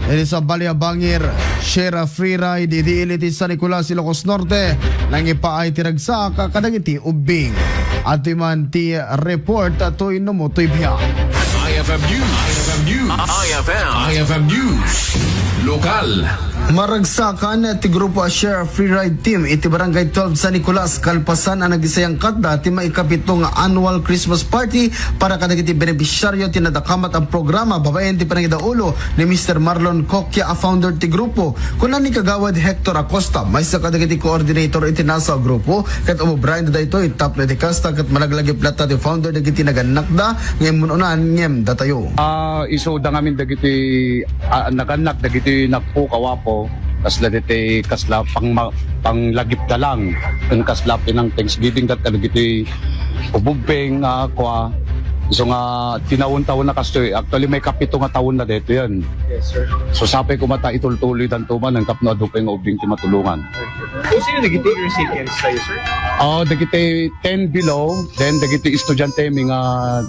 Ini sa Baliabangir, share a free ride di iliti San Nicolas, Ilocos Norte, nang ipaay tiragsa kadagiti ubing. At man ti report ato'y namutoy biya. IFM News. IFM News. IFM News. Lokal. Maragsakan ti grupo a Share a Free Ride Team iti Barangay 12 San Nicolas kalpasan ang nagisayang katda ti maikapito nga annual Christmas party para kadagiti beneficiaryo ti nadakamat ang programa babaen ti panangidaulo ni Mr. Marlon Coquia a founder ti grupo kunan ni kagawad Hector Acosta may sa kadagiti coordinator iti nasa grupo ket umubrayan da ito top na ti kasta ket malaglagi plata ti founder dagiti naganakda ngem mununan ngem datayo. Iso da ngamin dagiti naganak dagiti nakpo kawapo kasla diti kasla panglagip da lang ang kasla pinang Thanksgiving dat dagiti ububeng kwa so nga tinawon-tawon na kastoy actually may kapito nga tawon na dito yan. Yes, sir. So sapay ko mata itultuloy dan tuman ang kapno adupay nga ubing ti matulungan. Sino nagiti recipients tayo, sir? Dagiti 10 below then dagiti estudyante mga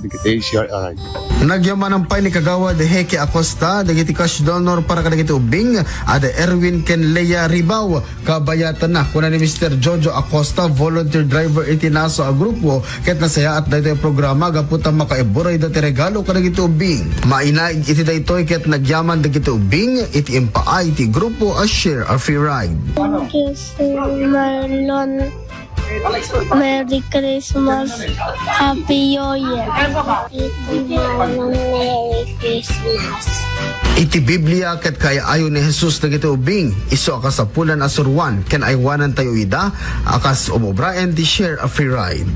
dagiti share alright. Nagyaman ang pay ni kagawad Heke Acosta dagiti cash donor para kadagiti ubing ada Erwin Kenleya Ribaw kabayatan na kunan ni Mr. Jojo Acosta volunteer driver iti naso a grupo ket nasaya at daytoy programa gaputa makaiburay dati regalo kadagiti ubing mainaig iti daytoy ket nagyaman dagiti ubing iti impaay iti grupo a Share a Free Ride. Thank you, Sir Marlon. Merry Christmas. Happy New Year. Iti Marlon, Merry Christmas. Iti Biblia ket kaya ayo ni Jesus dagiti ubing isu akas sapulan asurwan ken aywanan tayo ida akas umubraen ti Share a Free Ride.